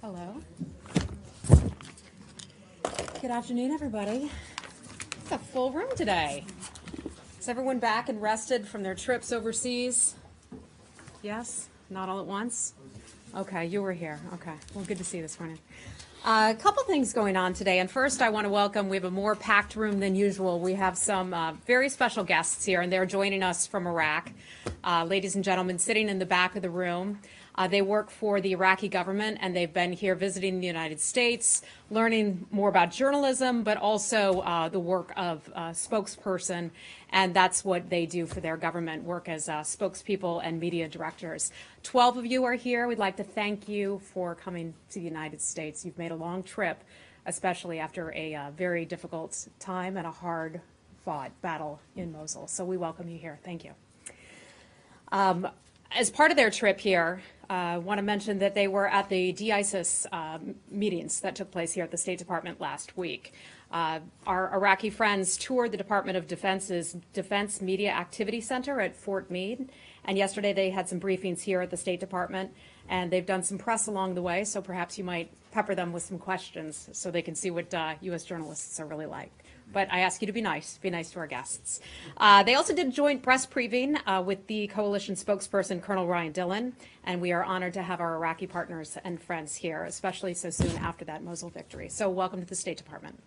Hello. Good afternoon, everybody. It's a full room today. Is everyone back and rested from their trips overseas? Yes? Not all at once? Okay, you were here. Okay. Well, good to see you this morning. A couple things going on today. And first, I want to welcome, we have a more packed room than usual. We have some very special guests here, and they're joining us from Iraq. Ladies and gentlemen, sitting in the back of the room. They work for the Iraqi government, and they've been here visiting the United States, learning more about journalism, but also the work of spokesperson, and that's what they do for their government, work as spokespeople and media directors. 12 of you are here. We'd like to thank you for coming to the United States. You've made a long trip, especially after a very difficult time and a hard-fought battle in Mosul. So we welcome you here. Thank you. As part of their trip here, I want to mention that they were at the de-ISIS meetings that took place here at the State Department last week. Our Iraqi friends toured the Department of Defense's Defense Media Activity Center at Fort Meade, and yesterday they had some briefings here at the State Department, and they've done some press along the way, so perhaps you might pepper them with some questions so they can see what U.S. journalists are really like. But I ask you to be nice to our guests. They also did a joint press briefing with the coalition spokesperson, Colonel Ryan Dillon, and we are honored to have our Iraqi partners and friends here, especially so soon after that Mosul victory. So welcome to the State Department.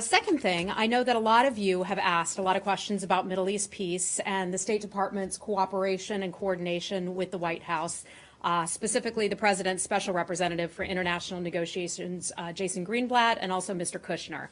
Second thing, I know that a lot of you have asked a lot of questions about Middle East peace and the State Department's cooperation and coordination with the White House. Specifically the President's Special Representative for International Negotiations, Jason Greenblatt, and also Mr. Kushner.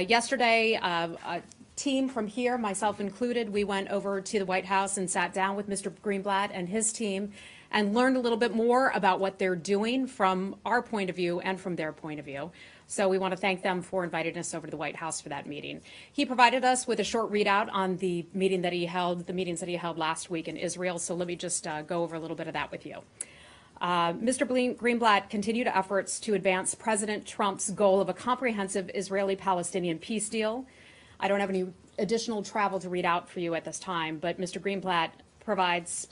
Yesterday, a team from here, myself included, we went over to the White House and sat down with Mr. Greenblatt and his team and learned a little bit more about what they're doing from our point of view and from their point of view. So we want to thank them for inviting us over to the White House for that meeting. He provided us with a short readout on the meetings that he held last week in Israel. So let me just go over a little bit of that with you. Mr. Greenblatt continued efforts to advance President Trump's goal of a comprehensive Israeli-Palestinian peace deal. I don't have any additional travel to read out for you at this time, but Mr. Greenblatt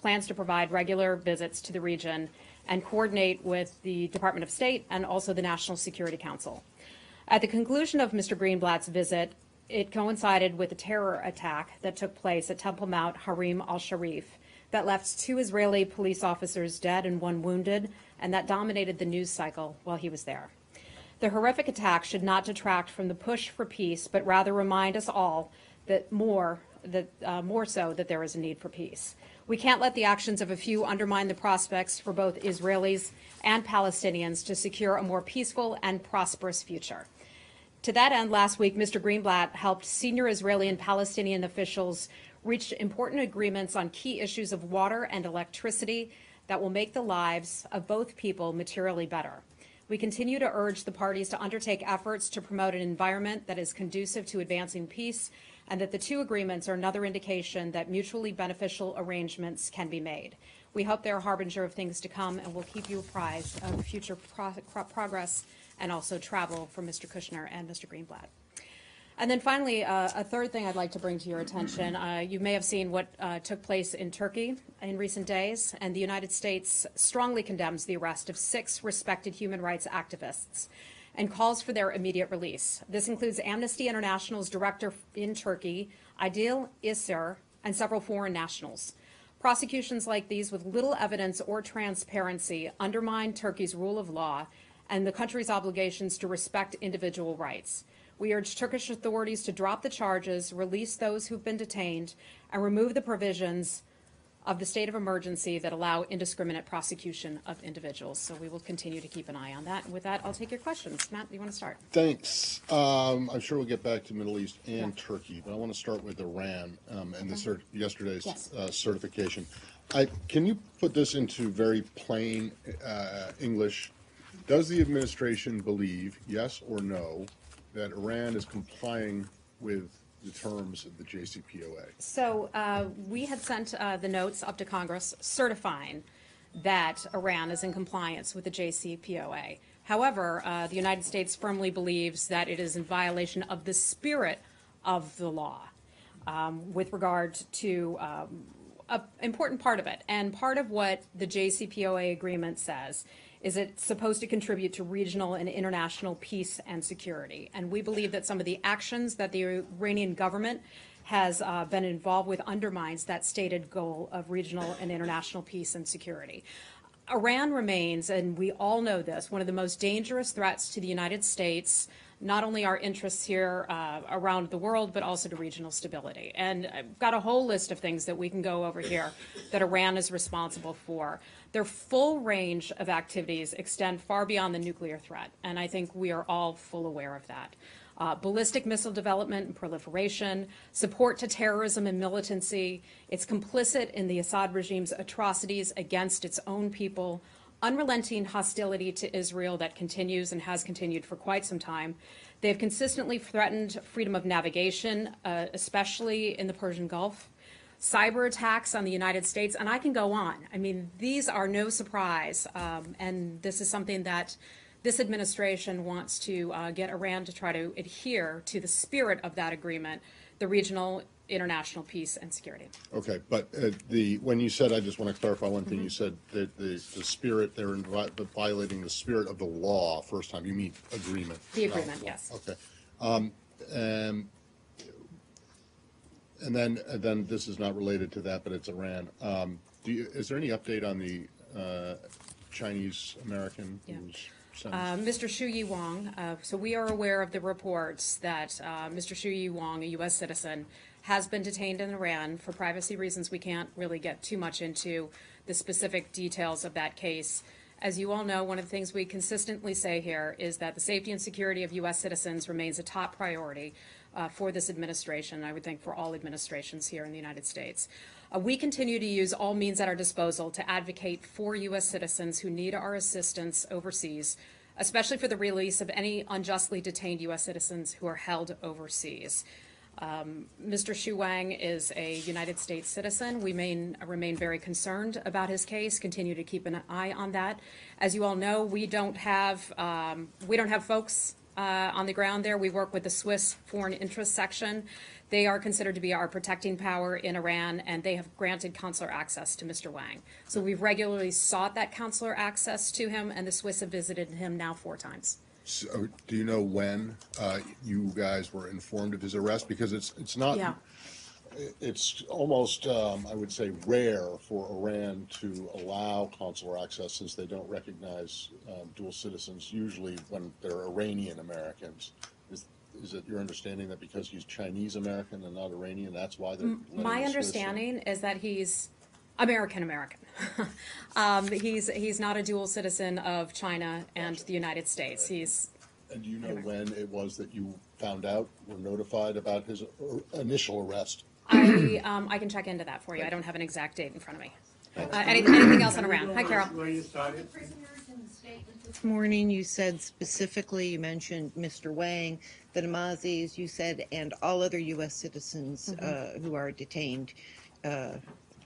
plans to provide regular visits to the region and coordinate with the Department of State and also the National Security Council. At the conclusion of Mr. Greenblatt's visit, it coincided with a terror attack that took place at Temple Mount Harim al-Sharif that left 2 Israeli police officers dead and 1 wounded, and that dominated the news cycle while he was there. The horrific attack should not detract from the push for peace, but rather remind us all that more so that there is a need for peace. We can't let the actions of a few undermine the prospects for both Israelis and Palestinians to secure a more peaceful and prosperous future. To that end, last week, Mr. Greenblatt helped senior Israeli and Palestinian officials reach important agreements on key issues of water and electricity that will make the lives of both people materially better. We continue to urge the parties to undertake efforts to promote an environment that is conducive to advancing peace, and that the 2 agreements are another indication that mutually beneficial arrangements can be made. We hope they're a harbinger of things to come, and we'll keep you apprised of future progress and also travel from Mr. Kushner and Mr. Greenblatt. And then finally, a third thing I'd like to bring to your attention. You may have seen what took place in Turkey in recent days, and the United States strongly condemns the arrest of 6 respected human rights activists and calls for their immediate release. This includes Amnesty International's director in Turkey, Adil Isser, and several foreign nationals. Prosecutions like these with little evidence or transparency undermine Turkey's rule of law and the country's obligations to respect individual rights. We urge Turkish authorities to drop the charges, release those who've been detained, and remove the provisions of the state of emergency that allow indiscriminate prosecution of individuals. So we will continue to keep an eye on that. And with that, I'll take your questions. Matt, you want to start? Thanks. I'm sure we'll get back to Middle East and Turkey, but I want to start with Iran and yesterday's certification. Can you put this into very plain English? Does the administration believe, yes or no, that Iran is complying with the terms of the JCPOA? So we had sent the notes up to Congress certifying that Iran is in compliance with the JCPOA. However, the United States firmly believes that it is in violation of the spirit of the law with regard to an important part of it. And part of what the JCPOA agreement says is it's supposed to contribute to regional and international peace and security. And we believe that some of the actions that the Iranian government has been involved with undermines that stated goal of regional and international peace and security. Iran remains, and we all know this, one of the most dangerous threats to the United States, not only our interests here around the world, but also to regional stability. And I've got a whole list of things that we can go over here that Iran is responsible for. Their full range of activities extend far beyond the nuclear threat, and I think we are all full aware of that. Ballistic missile development and proliferation, support to terrorism and militancy. It's complicit in the Assad regime's atrocities against its own people, unrelenting hostility to Israel that continues and has continued for quite some time. They have consistently threatened freedom of navigation, especially in the Persian Gulf. Cyber attacks on the United States, and I can go on. I mean, these are no surprise, and this is something that this administration wants to get Iran to try to adhere to the spirit of that agreement, the regional, international peace and security. Okay, but when you said, I just want to clarify one thing, you said that the spirit, they're violating the spirit of the law first time. You mean agreement? The agreement, yes. Okay. And then this is not related to that, but it's Iran. Is there any update on the Chinese American? Yeah. Mr. Xu Yiwang, so we are aware of the reports that Mr. Xu Yiwang, a U.S. citizen, has been detained in Iran. For privacy reasons, we can't really get too much into the specific details of that case. As you all know, one of the things we consistently say here is that the safety and security of U.S. citizens remains a top priority for this administration, I would think for all administrations here in the United States. We continue to use all means at our disposal to advocate for U.S. citizens who need our assistance overseas, especially for the release of any unjustly detained U.S. citizens who are held overseas. Mr. Xu Wang is a United States citizen. We remain very concerned about his case, continue to keep an eye on that. As you all know, we don't have folks on the ground there. We work with the Swiss Foreign Interest Section. They are considered to be our protecting power in Iran, and they have granted consular access to Mr. Wang. So we've regularly sought that consular access to him, and the Swiss have visited him now 4 times. So, do you know when you guys were informed of his arrest? Because it's not. Yeah. It's almost, I would say, rare for Iran to allow consular access since they don't recognize dual citizens, usually when they're Iranian Americans. Is it your understanding that because he's Chinese American and not Iranian, that's why they're My understanding is that he's American. He's not a dual citizen of China and the United States. He's. And do you know when it was that you found out, were notified about his initial arrest? I can check into that for you. I don't have an exact date in front of me. Anything else on Iran? Hi, Carol. This morning you said specifically, you mentioned Mr. Wang, the Namazis, you said, and all other U.S. citizens who are detained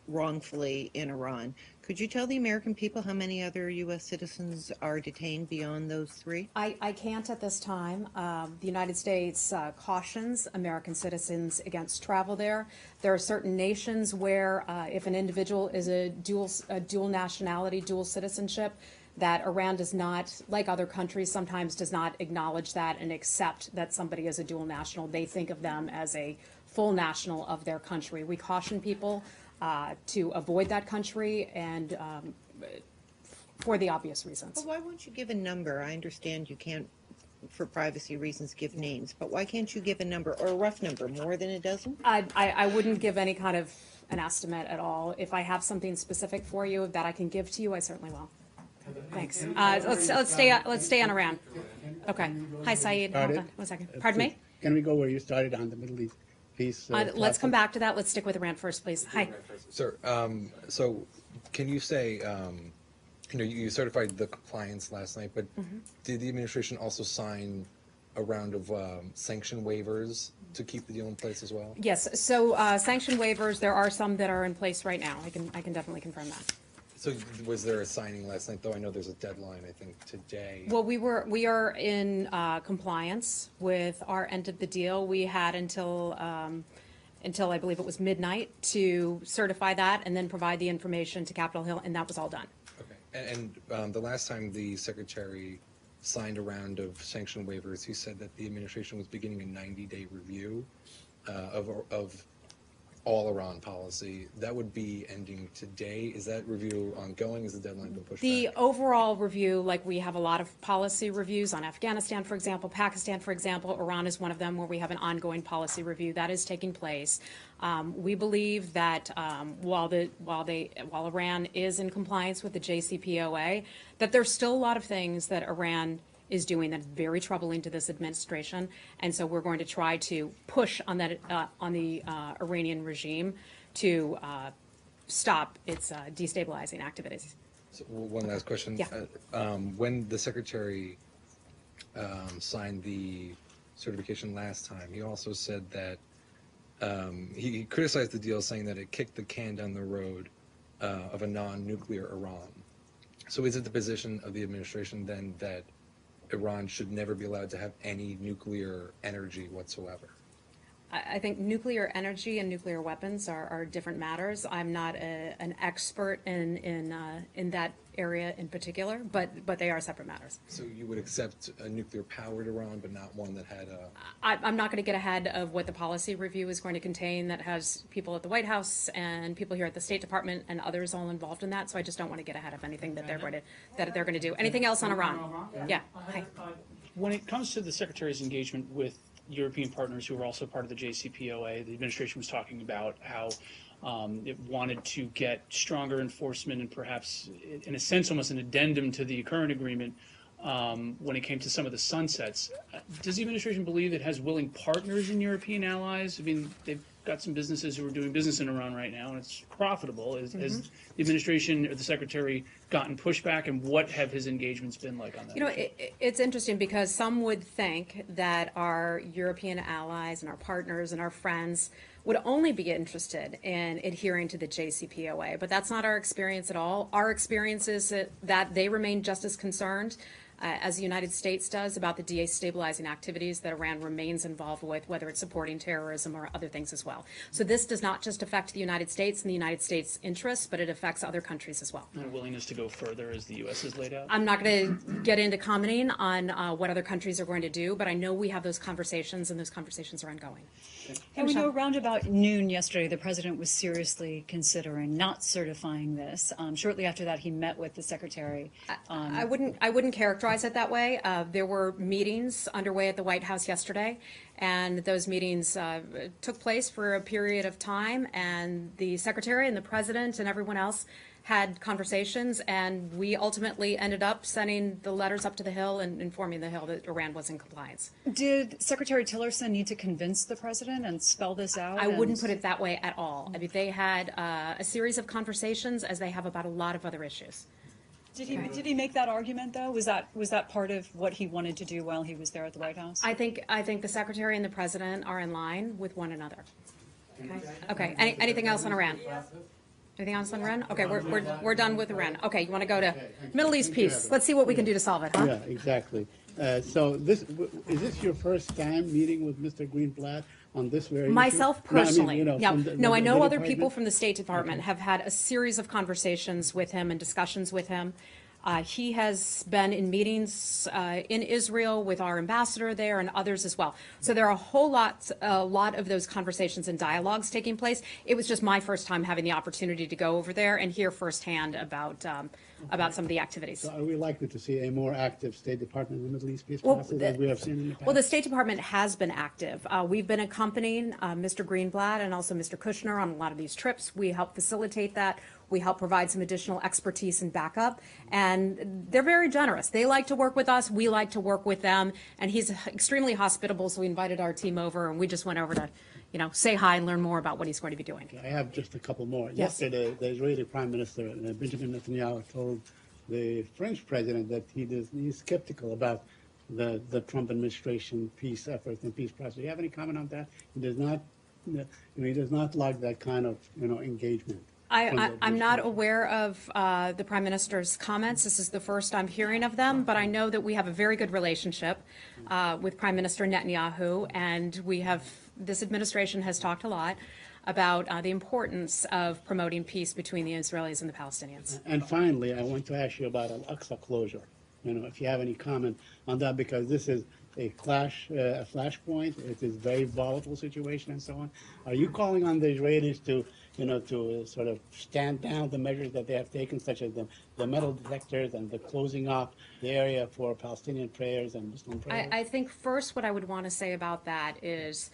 wrongfully in Iran. Could you tell the American people how many other U.S. citizens are detained beyond those 3? I can't at this time. The United States cautions American citizens against travel there. There are certain nations where if an individual is a dual nationality, dual citizenship, that Iran does not, like other countries, sometimes does not acknowledge that and accept that somebody is a dual national. They think of them as a full national of their country. We caution people to avoid that country and for the obvious reasons. Well, why won't you give a number? I understand you can't, for privacy reasons, give names, but why can't you give a number or a rough number, more than a dozen? I wouldn't give any kind of an estimate at all. If I have something specific for you that I can give to you, I certainly will. Thanks. Let's stay on Iran. Okay. Hi, Saeed. Hold on 1 second. Pardon me? Can we go where you started on the Middle East piece? Let's come back to that. Let's stick with Iran first, please. Hi. Sir, so can you say, you certified the compliance last night, but did the administration also sign a round of sanction waivers to keep the deal in place as well? Yes. So sanction waivers, there are some that are in place right now. I can definitely confirm that. So was there a signing last night, though? I know there's a deadline, I think, today. Well, we are in compliance with our end of the deal. We had until until I believe it was midnight to certify that and then provide the information to Capitol Hill, and that was all done. Okay. And the last time the secretary signed a round of sanction waivers, he said that the administration was beginning a 90-day review of all Iran policy. That would be ending today. Is that review ongoing? Is the deadline been pushed The back? overall review, like we have a lot of policy reviews on Afghanistan, for example, Pakistan, for example, Iran is one of them where we have an ongoing policy review that is taking place. We believe that while Iran is in compliance with the JCPOA, that there's still a lot of things that Iran is doing that's very troubling to this administration, and so we're going to try to push on that on the Iranian regime to stop its destabilizing activities. So, one last question. Yeah. When the secretary signed the certification last time, he also said that he criticized the deal, saying that it kicked the can down the road of a non-nuclear Iran. So is it the position of the administration then that Iran should never be allowed to have any nuclear energy whatsoever? I think nuclear energy and nuclear weapons are different matters. I'm not an expert in that area in particular, but they are separate matters. So you would accept a nuclear-powered Iran, but not one that had a... I'm not going to get ahead of what the policy review is going to contain that has people at the White House and people here at the State Department and others all involved in that, so I just don't want to get ahead of anything that they're going to do. Anything else on Iran? Yeah. Hi. When it comes to the Secretary's engagement with European partners who are also part of the JCPOA, the administration was talking about how it wanted to get stronger enforcement and perhaps, in a sense, almost an addendum to the current agreement when it came to some of the sunsets. Does the administration believe it has willing partners in European allies? I mean, they've got some businesses who are doing business in Iran right now, and it's profitable. Has the administration or the Secretary gotten pushback, and what have his engagements been like on that? You know, it's interesting because some would think that our European allies and our partners and our friends would only be interested in adhering to the JCPOA, but that's not our experience at all. Our experience is that they remain just as concerned as the United States does about the destabilizing activities that Iran remains involved with, whether it's supporting terrorism or other things as well. So this does not just affect the United States and the United States' interests, but it affects other countries as well. And a willingness to go further as the U.S. has laid out? I'm not going to get into commenting on what other countries are going to do, but I know we have those conversations, and those conversations are ongoing. And we know around about noon yesterday, the president was seriously considering not certifying this. Shortly after that, he met with the secretary. I wouldn't characterize it that way. There were meetings underway at the White House yesterday, and those meetings took place for a period of time, and the secretary and the president and everyone else had conversations, and we ultimately ended up sending the letters up to the Hill and informing the Hill that Iran was in compliance. Did Secretary Tillerson need to convince the president and spell this out? I wouldn't put it that way at all. I mean, they had a series of conversations, as they have about a lot of other issues. Did he make that argument though? Was that part of what he wanted to do while he was there at the White House? I think the secretary and the president are in line with one another. Okay. Anything else on Iran? Anything else on Iran? Okay, we're done with Iran. Okay, you want to go to Middle East peace? Let's see what we can do to solve it, huh? Yeah, exactly. So is this your first time meeting with Mr. Greenblatt on this very issue? Myself No, I mean, personally, you know, yeah. from the- No, I the know other department? people from the State Department have had a series of conversations with him and discussions with him. He has been in meetings in Israel with our ambassador there and others as well. So there are a lot of those conversations and dialogues taking place. It was just my first time having the opportunity to go over there and hear firsthand about some of the activities. So are we likely to see a more active State Department in the Middle East peace Well, process as we have seen in the past? Well, the State Department has been active. We've been accompanying Mr. Greenblatt and also Mr. Kushner on a lot of these trips. We help facilitate that. We help provide some additional expertise and backup. And they're very generous. They like to work with us. We like to work with them. And he's extremely hospitable, so we invited our team over, and we just went over to, say hi and learn more about what he's going to be doing. I have just a couple more. Yes. Yesterday, the Israeli Prime Minister Benjamin Netanyahu told the French president that he's skeptical about the Trump administration peace efforts and peace process. Do you have any comment on that? He does not like that kind of engagement. I'm not aware of the Prime Minister's comments. This is the first I'm hearing of them, but I know that we have a very good relationship with Prime Minister Netanyahu, and we have this administration has talked a lot about the importance of promoting peace between the Israelis and the Palestinians. And finally, I want to ask you about Al-Aqsa closure. If you have any comment on that, because this is a flashpoint. It is a very volatile situation and so on. Are you calling on the Israelis to sort of stand down the measures that they have taken, such as the metal detectors and the closing off the area for Palestinian prayers and Muslim prayers? I think first what I would want to say about that is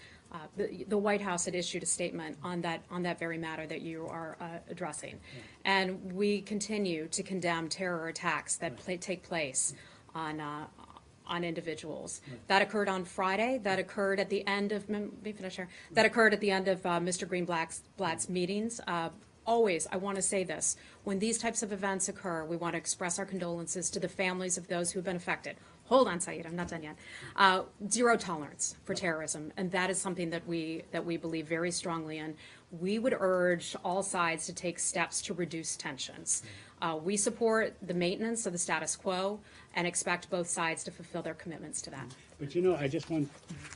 the White House had issued a statement on that very matter that you are addressing. And we continue to condemn terror attacks that take place on individuals. That occurred on Friday. That occurred at the end of That occurred at the end of Mr. Greenblatt's meetings. Always, I want to say this, when these types of events occur, we want to express our condolences to the families of those who have been affected. Hold on, Saeed, I'm not done yet. Zero tolerance for terrorism, and that is something that we believe very strongly in. We would urge all sides to take steps to reduce tensions. We support the maintenance of the status quo and expect both sides to fulfill their commitments to that. But I just want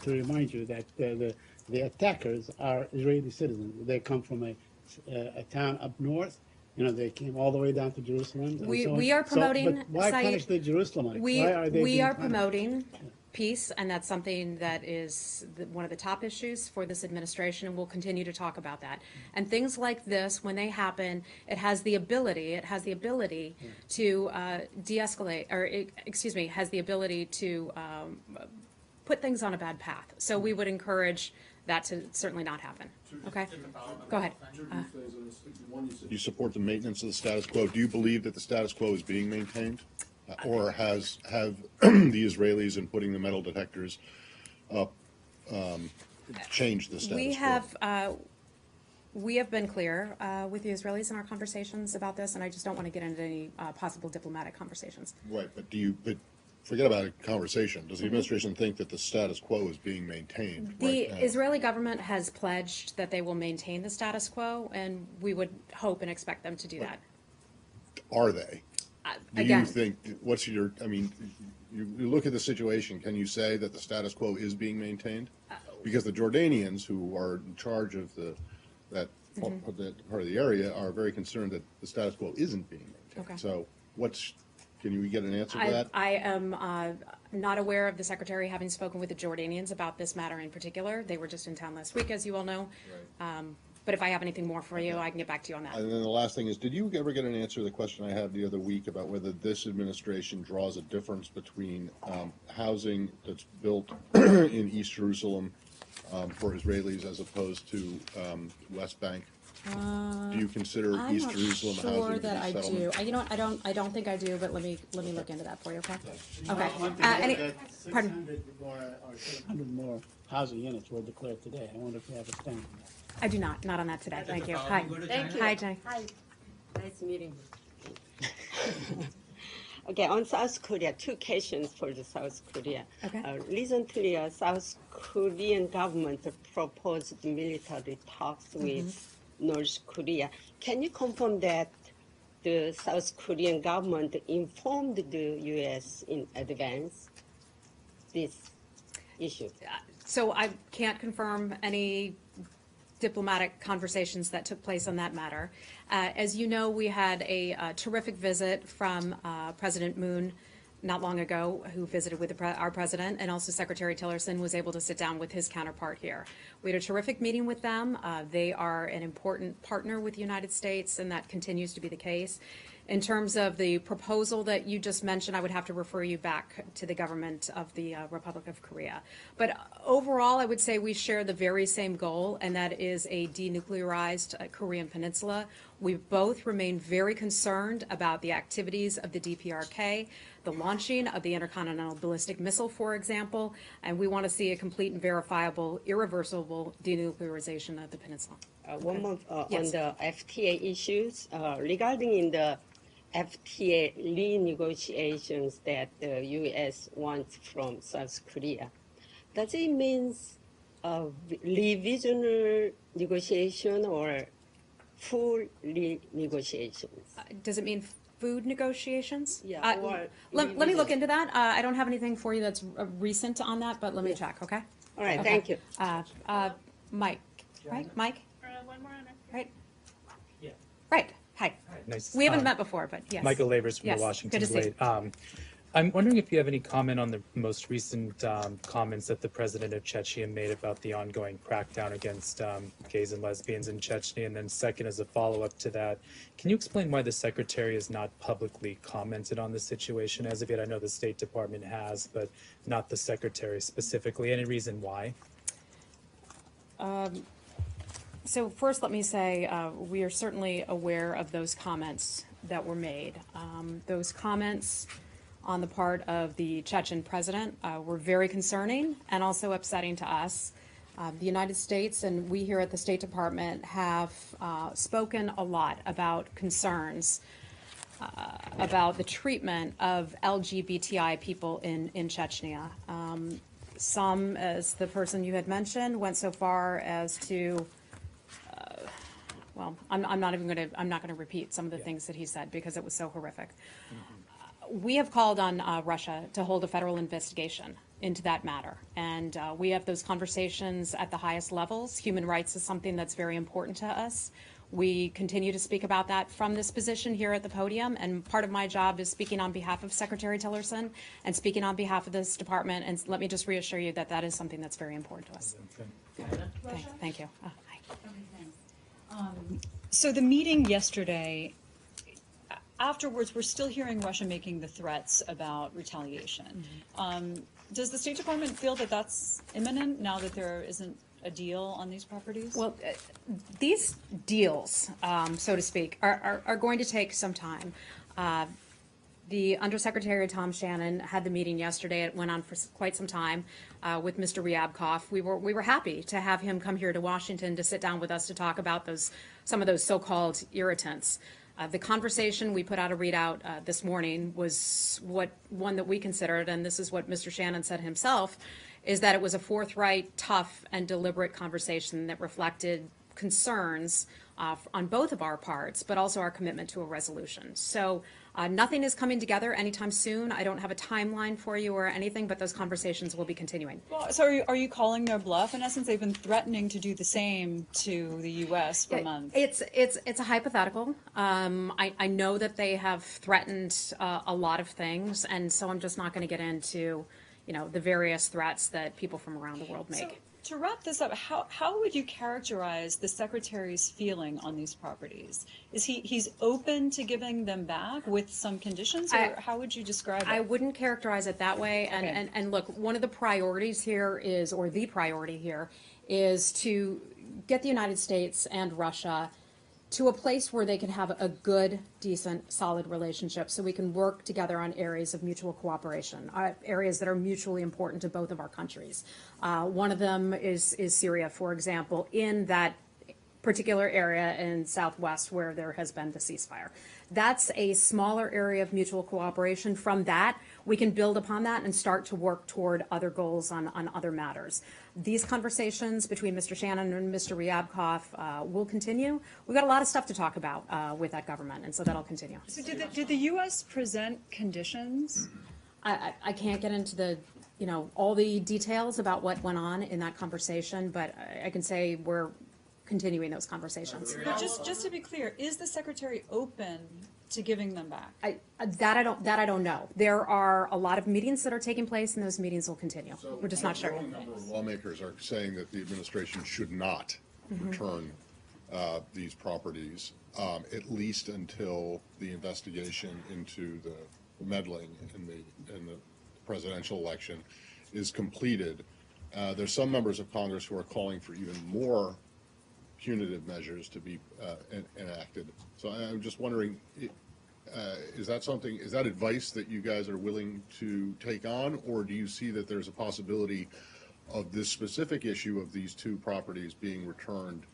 to remind you that the attackers are Israeli citizens. They come from a town up north. They came all the way down to Jerusalem. We are promoting. But why punish the Jerusalemites? Why are they we are being punished? promoting peace, and that's something that is one of the top issues for this administration, and we'll continue to talk about that. And things like this, when they happen, it has the ability to de-escalate, or has the ability to put things on a bad path. So we would encourage that to certainly not happen. Okay? Go ahead. You support the maintenance of the status quo. Do you believe that the status quo is being maintained? Or have the Israelis in putting the metal detectors up changed the status quo? We have been clear with the Israelis in our conversations about this, and I just don't want to get into any possible diplomatic conversations. Right, but forget about a conversation. Does the administration think that the status quo is being maintained The right now? Israeli government has pledged that they will maintain the status quo, and we would hope and expect them to do that. Are they? Do Again, you think, you look at the situation, can you say that the status quo is being maintained? Because the Jordanians, who are in charge of that part of the area, are very concerned that the status quo isn't being maintained. Okay. So can we get an answer to that? I am not aware of the Secretary having spoken with the Jordanians about this matter in particular. They were just in town last week, as you all know. Right. But if I have anything more for you, I can get back to you on that. And then the last thing is, did you ever get an answer to the question I had the other week about whether this administration draws a difference between housing that's built in East Jerusalem for Israelis as opposed to West Bank? Do you consider I'm East not Jerusalem sure housing to be that I do. settlement? I don't think I do, but let me look into that for you, okay? Okay. One thing that Pardon? 600 or 700 more housing units were declared today. I wonder if you have a stand on that. I do not on that today. Thank you. Hi. Thank you. Hi, Jenny. Hi. Nice meeting you. Okay, on South Korea, two questions for the South Korea. Okay. Recently, South Korean government proposed military talks with North Korea. Can you confirm that the South Korean government informed the U.S. in advance this issue? So I can't confirm any diplomatic conversations that took place on that matter. As you know, we had a terrific visit from President Moon not long ago, who visited with our president, and also Secretary Tillerson was able to sit down with his counterpart here. We had a terrific meeting with them. They are an important partner with the United States, and that continues to be the case. In terms of the proposal that you just mentioned, I would have to refer you back to the government of the Republic of Korea. But overall, I would say we share the very same goal, and that is a denuclearized Korean peninsula. We both remain very concerned about the activities of the DPRK, the launching of the intercontinental ballistic missile, for example, and we want to see a complete and verifiable, irreversible denuclearization of the peninsula. One more Yes. on the FTA issues. Regarding in the FTA renegotiations that the U.S. wants from South Korea, does it mean revisional negotiation or full renegotiations? Does it mean food negotiations? Yeah, or Let me look into that. I don't have anything for you that's recent on that, but let me check, okay? All right, thank you. Mike, right? Mike? One more on it. Right? Yeah. Right. Hi. Nice. We haven't met before, but yes. Michael Lavers from Yes, the Washington good to see. Blade. I'm wondering if you have any comment on the most recent comments that the president of Chechnya made about the ongoing crackdown against gays and lesbians in Chechnya. And then second, as a follow-up to that, can you explain why the secretary has not publicly commented on the situation as of yet? I know the State Department has, but not the secretary specifically. Any reason why? So first, let me say, we are certainly aware of those comments that were made. Those comments on the part of the Chechen president were very concerning and also upsetting to us. The United States and we here at the State Department have spoken a lot about concerns about the treatment of LGBTI people in Chechnya. Some, as the person you had mentioned, went so far as to well, I'm not going to repeat some of the things that he said because it was so horrific. We have called on Russia to hold a federal investigation into that matter, and we have those conversations at the highest levels. Human rights is something that's very important to us. We continue to speak about that from this position here at the podium, and part of my job is speaking on behalf of Secretary Tillerson and speaking on behalf of this department, and let me just reassure you that that is something that's very important to us. Thank you. Hi. So the meeting yesterday, afterwards, we're still hearing Russia making the threats about retaliation. Does the State Department feel that that's imminent now that there isn't a deal on these properties? Well, these deals, so to speak, are going to take some time. The Undersecretary Tom Shannon had the meeting yesterday. It went on for quite some time with Mr. Ryabkov. We were happy to have him come here to Washington to sit down with us to talk about some of those so-called irritants. The conversation, we put out a readout this morning, was one that we considered, and this is what Mr. Shannon said himself, is that it was a forthright, tough, and deliberate conversation that reflected concerns on both of our parts, but also our commitment to a resolution. So nothing is coming together anytime soon. I don't have a timeline for you or anything, but those conversations will be continuing. Well, so are you calling their bluff? In essence, they've been threatening to do the same to the U.S. for months. It's a hypothetical. I know that they have threatened a lot of things, and so I'm just not going to get into, the various threats that people from around the world make. So, to wrap this up, how would you characterize the Secretary's feeling on these properties? Is he's open to giving them back with some conditions, or how would you describe it? I wouldn't characterize it that way. And look, one of the priorities here is, or the priority here, is to get the United States and Russia to a place where they can have a good, decent, solid relationship so we can work together on areas of mutual cooperation, areas that are mutually important to both of our countries. One of them is Syria, for example, in that particular area in Southwest where there has been the ceasefire. That's a smaller area of mutual cooperation. From that, we can build upon that and start to work toward other goals on other matters. These conversations between Mr. Shannon and Mr. Ryabkov will continue. We've got a lot of stuff to talk about with that government, and so that'll continue. So did the U.S. present conditions? I can't get into the, all the details about what went on in that conversation, but I can say we're continuing those conversations. But just to be clear, is the Secretary open to giving them back? That I don't know. There are a lot of meetings that are taking place, and those meetings will continue. We're just not sure. A number of lawmakers are saying that the administration should not return these properties, at least until the investigation into the meddling in the presidential election is completed. There's some members of Congress who are calling for even more punitive measures to be enacted. So I'm just wondering, is that advice that you guys are willing to take on, or do you see that there's a possibility of this specific issue of these two properties being returned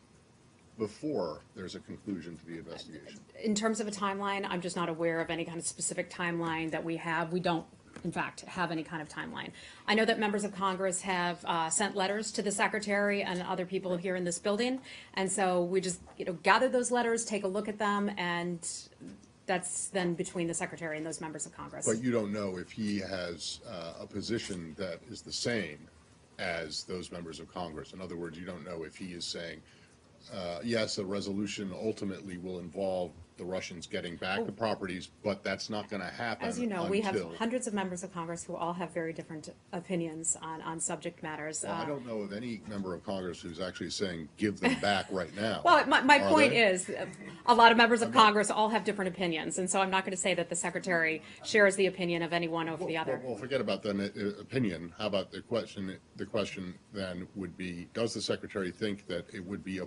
before there's a conclusion to the investigation? In terms of a timeline, I'm just not aware of any kind of specific timeline that we have. We don't, in fact, have any kind of timeline. I know that members of Congress have sent letters to the Secretary and other people here in this building, and so we just gather those letters, take a look at them, and that's then between the Secretary and those members of Congress. But you don't know if he has a position that is the same as those members of Congress. In other words, you don't know if he is saying, yes, a resolution ultimately will involve the Russians getting back the properties, but that's not going to happen As you know, we have until- hundreds of members of Congress who all have very different opinions on subject matters. Well, I don't know of any member of Congress who's actually saying, give them back right now. Well, my Are point they? is, a lot of members of Congress all have different opinions, and so I'm not going to say that the Secretary shares the opinion of any one over the other. Well, forget about the opinion. How about the question? The question then would be, does the Secretary think that it would be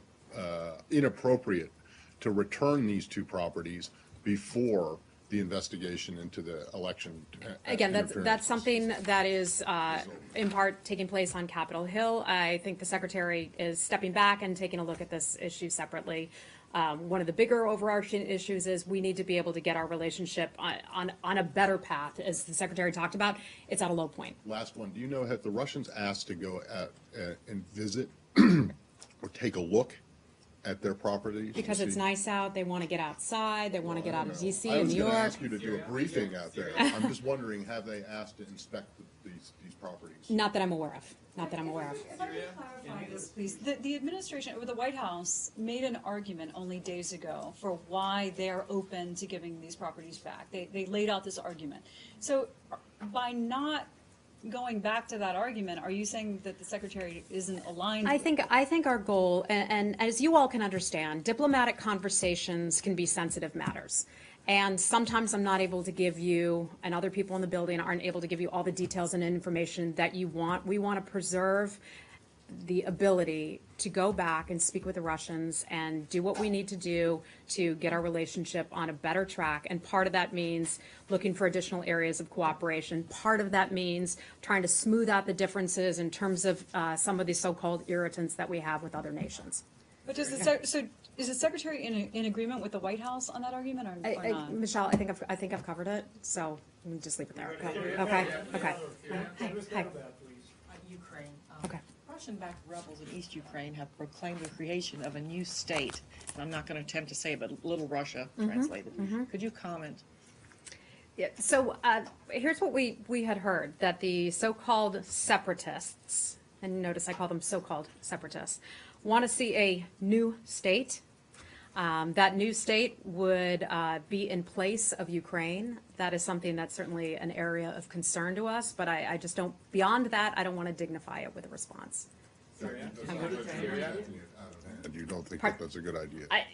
inappropriate to return these two properties before the investigation into the election? Again, interference? that's something that is in part taking place on Capitol Hill. I think the Secretary is stepping back and taking a look at this issue separately. One of the bigger overarching issues is we need to be able to get our relationship on a better path. As the Secretary talked about, it's at a low point. Last one. Do you know, have the Russians asked to go and visit or take a look at their properties? Because it's nice out, they want to get outside, they want to get out of D.C. I and was New going to York. ask you to do a briefing out there. I'm just wondering, have they asked to inspect these properties? Not that I'm aware of. Not that I'm aware of. If I can clarify this, please. The administration, or the White House, made an argument only days ago for why they're open to giving these properties back. They laid out this argument. So by not going back to that argument, are you saying that the Secretary isn't aligned? I think our goal, and as you all can understand, diplomatic conversations can be sensitive matters. And sometimes I'm not able to give you, and other people in the building aren't able to give you all the details and information that you want. We want to preserve the ability to go back and speak with the Russians and do what we need to do to get our relationship on a better track. And part of that means looking for additional areas of cooperation. Part of that means trying to smooth out the differences in terms of some of the so-called irritants that we have with other nations. But does so is the Secretary in agreement with the White House on that argument or not? Michelle, I think I've covered it, so let me just leave it there. Okay. Hi. Ukraine. Okay. Russian-backed rebels in East Ukraine have proclaimed the creation of a new state. And I'm not going to attempt to say it, but Little Russia translated. Could you comment? Yeah, so here's what we had heard, that the so-called separatists, and notice I call them so-called separatists, want to see a new state. That new state would be in place of Ukraine. That is something that's certainly an area of concern to us, but I just don't, beyond that, I don't want to dignify it with a response. And you don't think that that's a good idea? I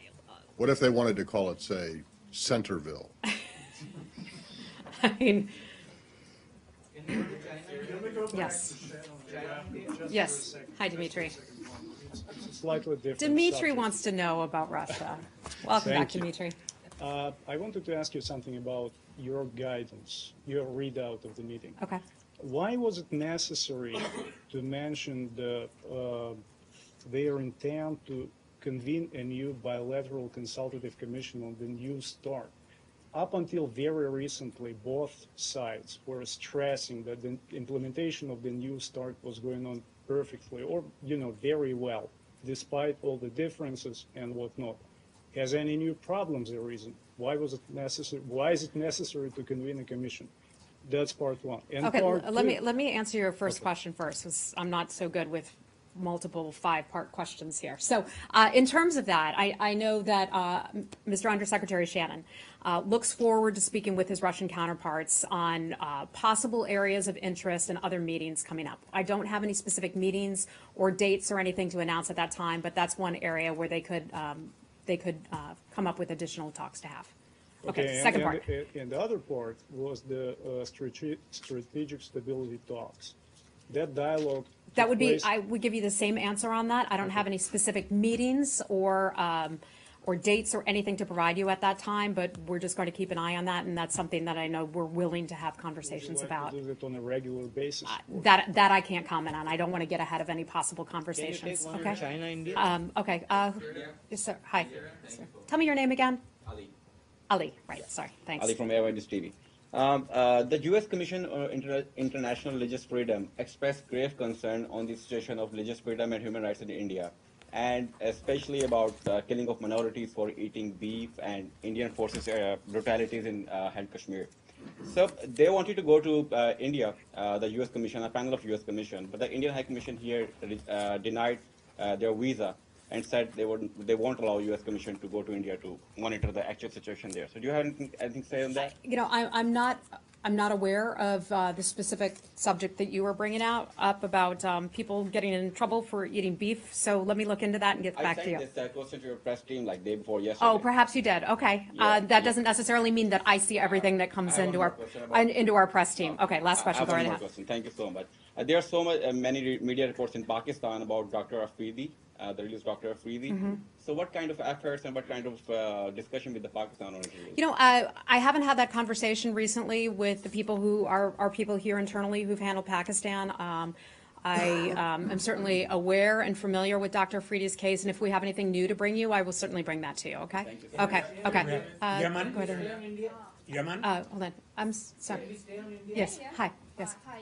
What if they wanted to call it, say, Centerville? mean, yes. Yes. Hi, Dimitri. Slightly different Dimitri subject. wants to know about Russia. Welcome back, Thank you. Dimitri. I wanted to ask you something about your guidance, your readout of the meeting. Okay. Why was it necessary to mention their intent to convene a new bilateral consultative commission on the New START? Up until very recently, both sides were stressing that the implementation of the New START was going on perfectly, or very well, despite all the differences and whatnot. Has any new problems arisen? Why was it necessary? Why is it necessary to convene a commission? That's part one. And Okay, part let two, me answer your first question first, because I'm not so good with multiple 5-part questions here. So in terms of that, I know that Mr. Undersecretary Shannon looks forward to speaking with his Russian counterparts on possible areas of interest and other meetings coming up. I don't have any specific meetings or dates or anything to announce at that time, but that's one area where they could come up with additional talks to have. Okay, second part. And the other part was the strategic stability talks. That dialogue. That took would be, place- I would give you the same answer on that. I don't have any specific meetings or dates or anything to provide you at that time, but we're just going to keep an eye on that, and that's something that I know we're willing to have conversations Would you like about. to do that on a regular basis? That I can't comment on. I don't want to get ahead of any possible conversations. Okay. China, India? Okay. Yes, sir. Hi. Sir. Tell me your name again. Ali. Ali. Right. Sorry. Thanks. Ali from Airwinds TV. The U.S. Commission on International Religious Freedom expressed grave concern on the situation of religious freedom and human rights in India. and especially about killing of minorities for eating beef and Indian forces brutalities in Kashmir. So they wanted to go to India, the U.S. Commission, a panel of U.S. Commission, but the Indian High Commission here denied their visa and said they won't allow U.S. Commission to go to India to monitor the actual situation there. So do you have anything to say on that? You know, I'm not aware of the specific subject that you were bringing up about people getting in trouble for eating beef. So let me look into that and get back to you. I sent this question to your press team like day before yesterday. Oh, perhaps you did. Okay. That doesn't necessarily mean that I see everything that comes into our press team. Okay. Last question. I have one more question. Thank you so much. There are so many media reports in Pakistan about Dr. Afridi, the released Dr. Afridi. So what kind of efforts and what kind of discussion with the Pakistan on it? You know, I haven't had that conversation recently with the people who are people here internally who've handled Pakistan. I am certainly aware and familiar with Dr. Afridi's case, and if we have anything new to bring you, I will certainly bring that to you. Okay? Thank you. Okay. Okay. Yemen? Go ahead. Yemen? Hold on. I'm sorry. Yes. Hi. Yes. Hi,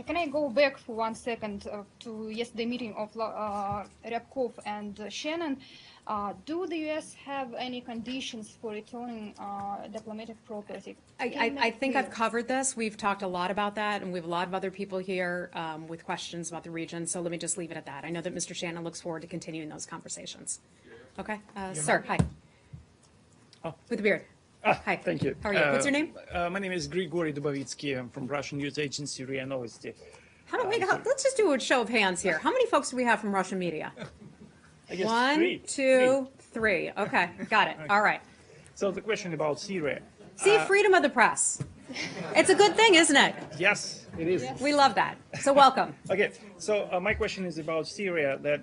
can I go back for 1 second to yesterday meeting of Ryabkov and Shannon? Do the U.S. have any conditions for returning diplomatic property? I think I've covered this. We've talked a lot about that, and we have a lot of other people here with questions about the region, so let me just leave it at that. I know that Mr. Shannon looks forward to continuing those conversations. Okay? Sir, hi. Oh. With the beard. Hi. Thank you. How are you? What's your name? My name is Grigory Dubovitsky. I'm from Russian news agency RIA Novosti. Let's just do a show of hands here. How many folks do we have from Russian media? I guess 1, three. 2, 3. Okay, got it. All right. So the question about Syria. See, freedom of the press. It's a good thing, isn't it? Yes, it is. We love that. So welcome. Okay, so my question is about Syria, that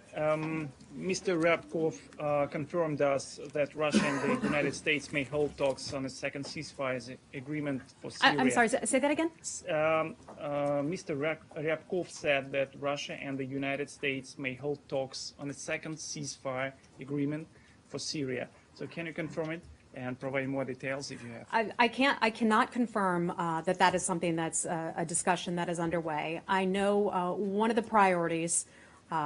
Mr. Ryabkov confirmed us that Russia and the United States may hold talks on a second ceasefire agreement for Syria. I'm sorry, say that again? Mr. Ryabkov said that Russia and the United States may hold talks on a second ceasefire agreement for Syria. So can you confirm it and provide more details if you have? I cannot confirm that is something that's a discussion that is underway. I know one of the priorities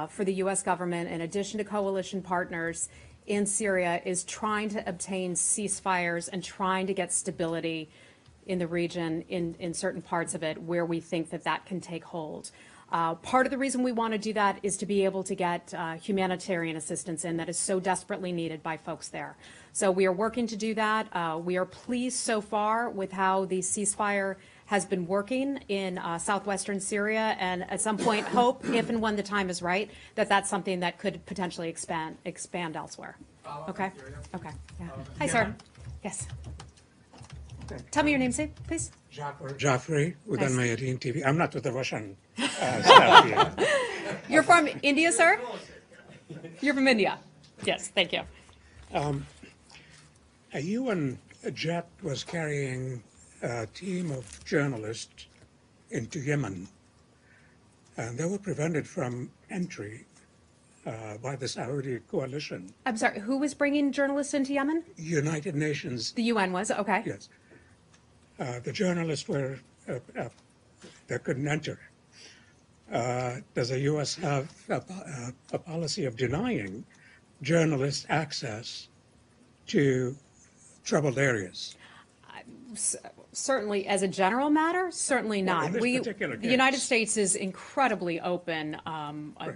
for the U.S. government, in addition to coalition partners in Syria, is trying to obtain ceasefires and trying to get stability in the region in certain parts of it where we think that can take hold. Part of the reason we want to do that is to be able to get humanitarian assistance in that is so desperately needed by folks there. So we are working to do that. We are pleased so far with how the ceasefire has been working in southwestern Syria, and at some point hope, if and when the time is right, that that's something that could potentially expand elsewhere. Okay? Okay. Yeah. Hi, sir. Yes. Tell me your name, please. Joffrey with Nice. Al-Mayadeen TV. I'm not with the Russian staff here. You're from India, sir? You're from India? Yes, thank you. A UN jet was carrying a team of journalists into Yemen, and they were prevented from entry by the Saudi coalition. I'm sorry, who was bringing journalists into Yemen? United Nations. The UN was? Okay. Yes. The journalists were, they couldn't enter. Does the U.S. have a policy of denying journalists access to troubled areas? Certainly, as a general matter, certainly not. in this particular The United case. States is incredibly open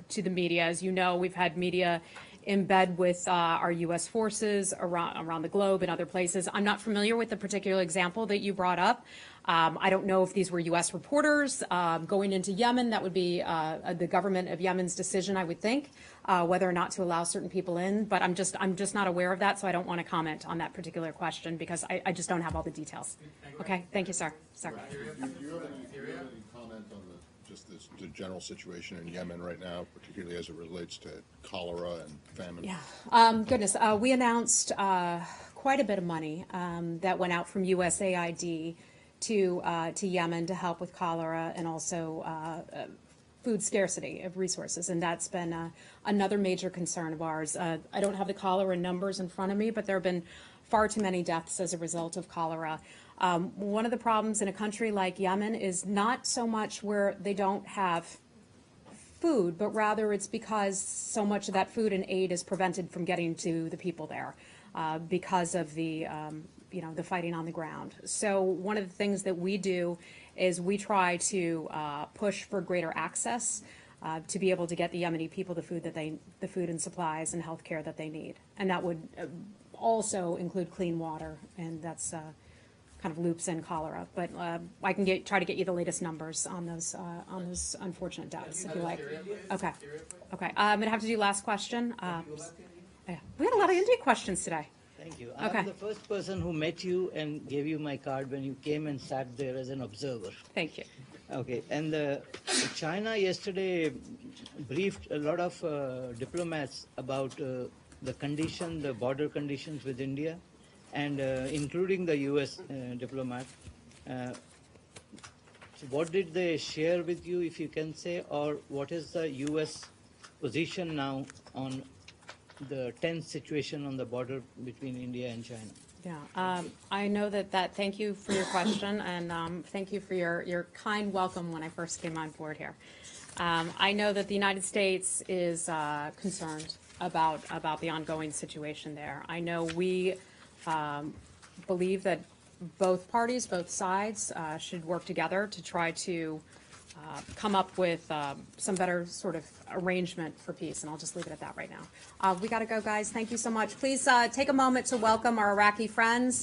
to the media. As you know, we've had media in bed with our U.S. forces around the globe and other places. I'm not familiar with the particular example that you brought up. I don't know if these were U.S. reporters going into Yemen. That would be the government of Yemen's decision, I would think, whether or not to allow certain people in. But I'm just not aware of that, so I don't want to comment on that particular question because I just don't have all the details. Okay, thank you, sir. Sir. Do you have any comment on the general situation in Yemen right now, particularly as it relates to cholera and famine? Yeah. Goodness, we announced quite a bit of money that went out from USAID to Yemen to help with cholera and also food scarcity of resources, and that's been another major concern of ours. I don't have the cholera numbers in front of me, but there have been far too many deaths as a result of cholera. One of the problems in a country like Yemen is not so much where they don't have food, but rather it's because so much of that food and aid is prevented from getting to the people there because of the the fighting on the ground. So one of the things that we do is we try to push for greater access to be able to get the Yemeni people the food and supplies and health care that they need, and that would also include clean water, and that's kind of loops in cholera. But I can try to get you the latest numbers on those unfortunate deaths if you like. Okay. Okay. I'm gonna have to do last question. Yeah. We had a lot of India questions today. Thank you. Okay. I'm the first person who met you and gave you my card when you came and sat there as an observer. Thank you. Okay. And China yesterday briefed a lot of diplomats about the border conditions with India, and including the U.S. Diplomat. So what did they share with you, if you can say, or what is the U.S. position now on the tense situation on the border between India and China? Yeah, I know that. Thank you for your question, and thank you for your kind welcome when I first came on board here. I know that the United States is concerned about the ongoing situation there. I know we believe that both parties, both sides, should work together to try to come up with some better sort of arrangement for peace, and I'll just leave it at that right now. We got to go, guys. Thank you so much. Please take a moment to welcome our Iraqi friends.